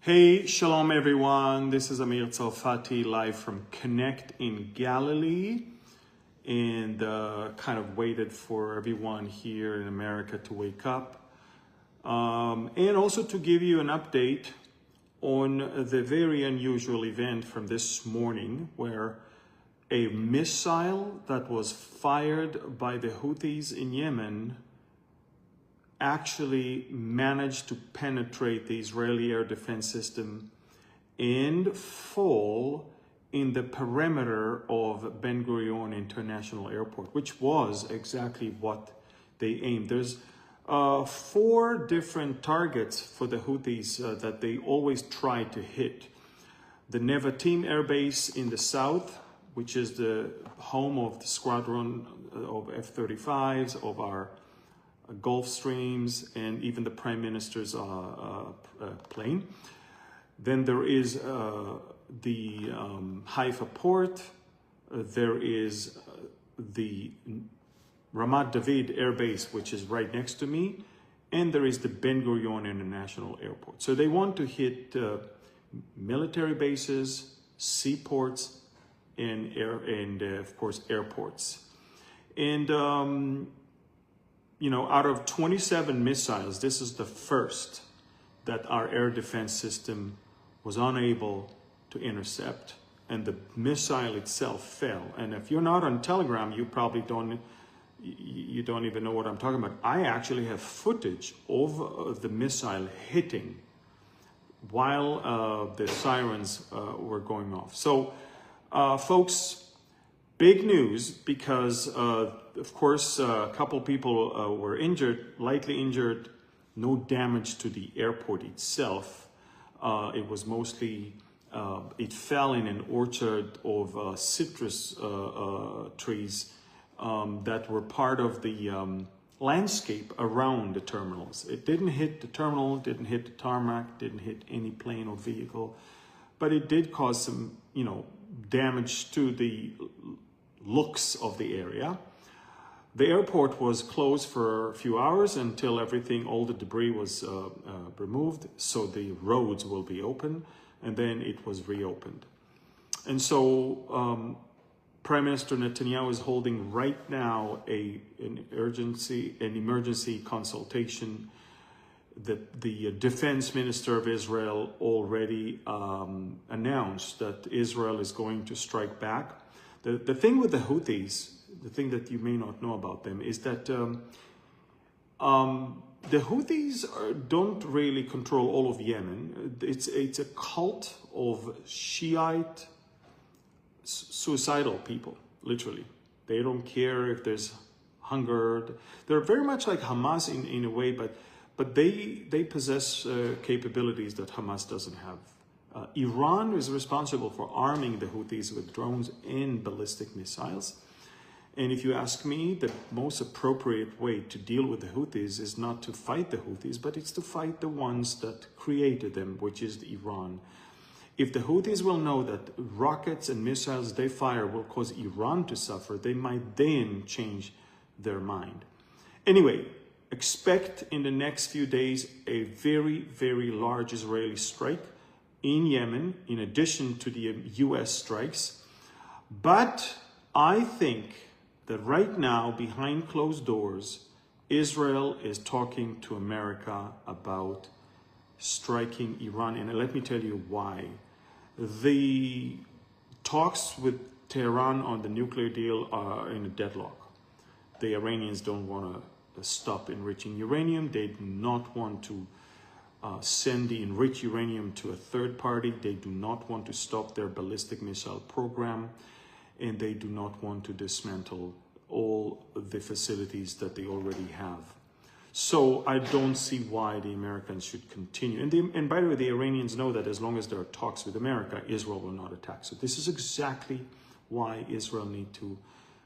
Hey, shalom everyone. This is Amir Tzalfati live from Connect in Galilee, and kind of waited for everyone here in America to wake up, and also to give you an update on the very unusual event from this morning where a missile that was fired by the Houthis in Yemen actually managed to penetrate the Israeli air defense system and fall in the perimeter of Ben Gurion International Airport, which was exactly what they aimed. There's 4 different targets for the Houthis that they always try to hit. The Nevatim Air Base in the south, which is the home of the squadron of F-35s, of our Gulfstreams, and even the Prime Minister's plane. Then there is the Haifa port. There is the Ramat David Air Base, which is right next to me. And there is the Ben Gurion International Airport. So they want to hit military bases, seaports, and of course, airports. And out of 27 missiles, this is the first that our air defense system was unable to intercept, and the missile itself fell. And if you're not on Telegram, you probably don't even know what I'm talking about. I actually have footage of the missile hitting while the sirens were going off. So, folks, big news, because of course a couple people were injured, lightly injured, no damage to the airport itself. It was mostly, it fell in an orchard of citrus trees that were part of the landscape around the terminals. It didn't hit the terminal, didn't hit the tarmac, didn't hit any plane or vehicle, but it did cause some, damage to the looks of the area. The airport was closed for a few hours until all the debris was removed, so the roads will be open, and then it was reopened. And so Prime Minister Netanyahu is holding right now an emergency consultation. That the defense minister of Israel already announced that Israel is going to strike back. The thing with the Houthis, the thing that you may not know about them, is that the Houthis don't really control all of Yemen. It's a cult of Shiite suicidal people, literally. They don't care if there's hunger. They're very much like Hamas in a way, but they possess capabilities that Hamas doesn't have. Iran is responsible for arming the Houthis with drones and ballistic missiles. And if you ask me, the most appropriate way to deal with the Houthis is not to fight the Houthis, but it's to fight the ones that created them, which is Iran. If the Houthis will know that rockets and missiles they fire will cause Iran to suffer, they might then change their mind. Anyway, expect in the next few days a very, very large Israeli strike in Yemen, in addition to the US strikes. But I think that right now, behind closed doors, Israel is talking to America about striking Iran. And let me tell you why. The talks with Tehran on the nuclear deal are in a deadlock. The Iranians don't want to stop enriching uranium. They do not want to send the enriched uranium to a third party. They do not want to stop their ballistic missile program, and they do not want to dismantle all the facilities that they already have. So I don't see why the Americans should continue. And by the way, the Iranians know that as long as there are talks with America, Israel will not attack. So this is exactly why Israel needs to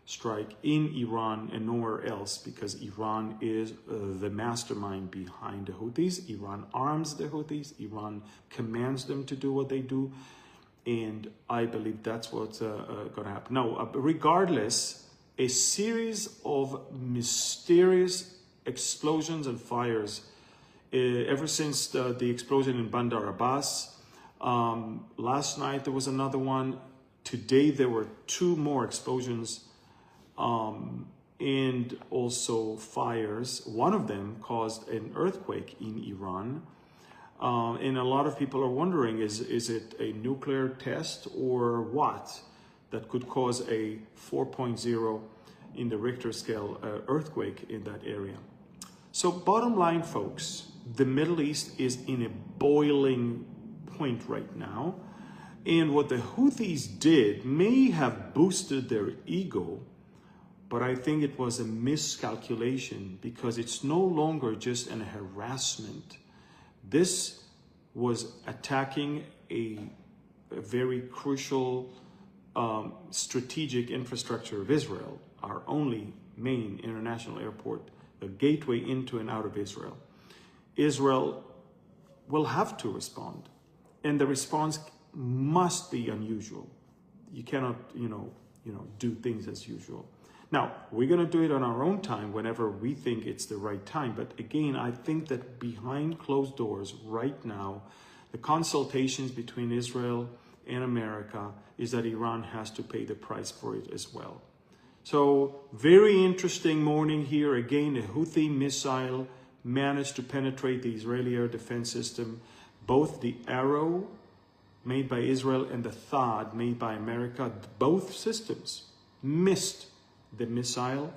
strike in Iran and nowhere else, because Iran is the mastermind behind the Houthis. Iran arms the Houthis. Iran commands them to do what they do. And I believe that's what's going to happen. Now, regardless, a series of mysterious explosions and fires ever since the explosion in Bandar Abbas. Last night there was another one. Today there were 2 more explosions and also fires. One of them caused an earthquake in Iran. And a lot of people are wondering, is it a nuclear test or what that could cause a 4.0 in the Richter scale earthquake in that area? So bottom line, folks, the Middle East is in a boiling point right now. And what the Houthis did may have boosted their ego, but I think it was a miscalculation because it's no longer just an harassment. This was attacking a very crucial strategic infrastructure of Israel, our only main international airport, a gateway into and out of Israel. Israel will have to respond, and the response must be unusual. You cannot, do things as usual. Now, we're going to do it on our own time whenever we think it's the right time. But again, I think that behind closed doors right now, the consultations between Israel and America is that Iran has to pay the price for it as well. So very interesting morning here. Again, a Houthi missile managed to penetrate the Israeli air defense system. Both the Arrow made by Israel and the THAAD made by America, both systems missed the missile,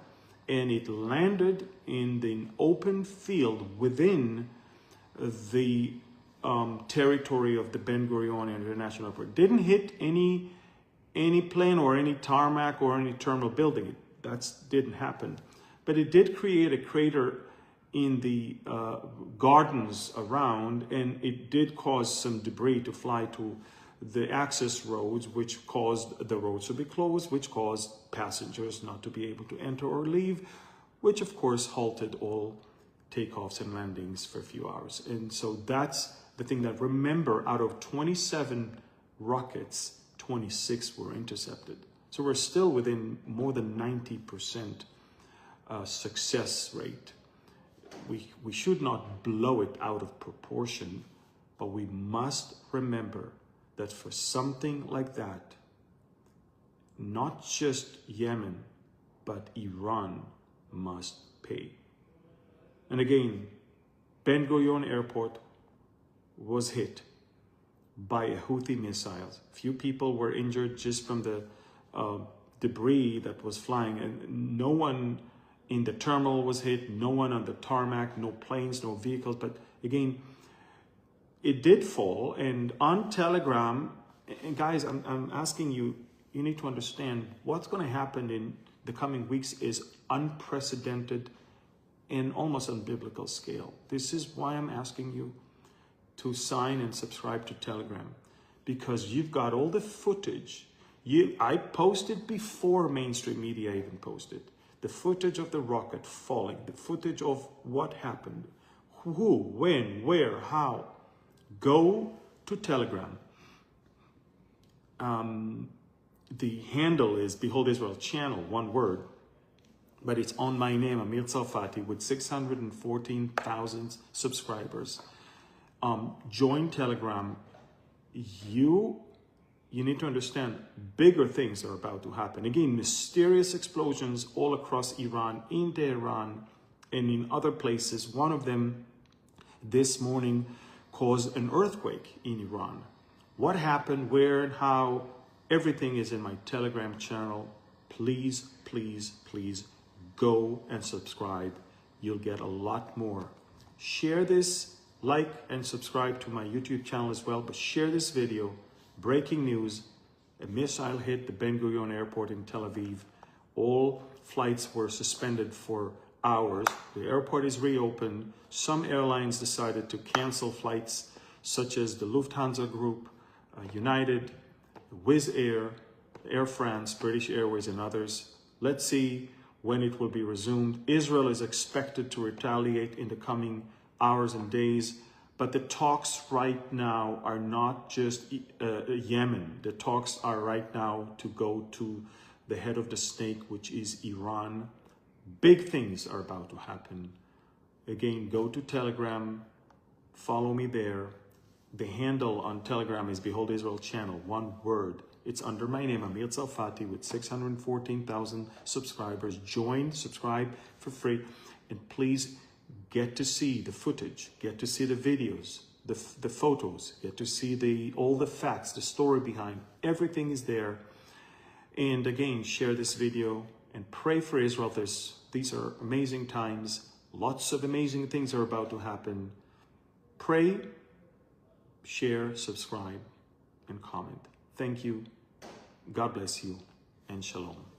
and it landed in the open field within the territory of the Ben Gurion International Airport. Didn't hit any plane or any tarmac or any terminal building. That didn't happen. But it did create a crater in the gardens around, and it did cause some debris to fly to the access roads, which caused the roads to be closed, which caused passengers not to be able to enter or leave, which of course halted all takeoffs and landings for a few hours. And so that's the thing that, remember, out of 27 rockets, 26 were intercepted. So we're still within more than 90% success rate. We should not blow it out of proportion, but we must remember that for something like that, not just Yemen, but Iran must pay. And again, Ben Gurion Airport was hit by a Houthi missile. Few people were injured just from the debris that was flying, and no one in the terminal was hit, no one on the tarmac, no planes, no vehicles. But again, it did fall. And on Telegram, and guys, I'm asking you, you need to understand what's going to happen in the coming weeks is unprecedented and almost on biblical scale. This is why I'm asking you to sign and subscribe to Telegram, because you've got all the footage. I posted before mainstream media even posted. The footage of the rocket falling, the footage of what happened, who, when, where, how. Go to Telegram. The handle is Behold Israel Channel, one word, but it's on my name, Amir Tsarfati, with 614,000 subscribers. Join Telegram. You need to understand bigger things are about to happen. Again, mysterious explosions all across Iran, in Tehran, and in other places. One of them this morning caused an earthquake in Iran. What happened, where, and how, everything is in my Telegram channel. Please, please, please go and subscribe. You'll get a lot more. Share this, like and subscribe to my YouTube channel as well, but share this video. Breaking news, a missile hit the Ben Gurion Airport in Tel Aviv. All flights were suspended for hours. The airport is reopened. Some airlines decided to cancel flights, such as the Lufthansa Group, United, Wizz Air, Air France, British Airways, and others. Let's see when it will be resumed. Israel is expected to retaliate in the coming hours and days. But the talks right now are not just Yemen. The talks are right now to go to the head of the snake, which is Iran. Big things are about to happen. Again, go to Telegram, Follow me there. The handle on Telegram is Behold Israel Channel, one word. It's under my name, Amir Tzalfati, with 614,000 subscribers. Join, subscribe for free, and please get to see the footage, get to see the videos, the photos, get to see all the facts, the story behind. Everything is there. And again, share this video and pray for Israel. These are amazing times. Lots of amazing things are about to happen. Pray, share, subscribe, and comment. Thank you. God bless you, and shalom.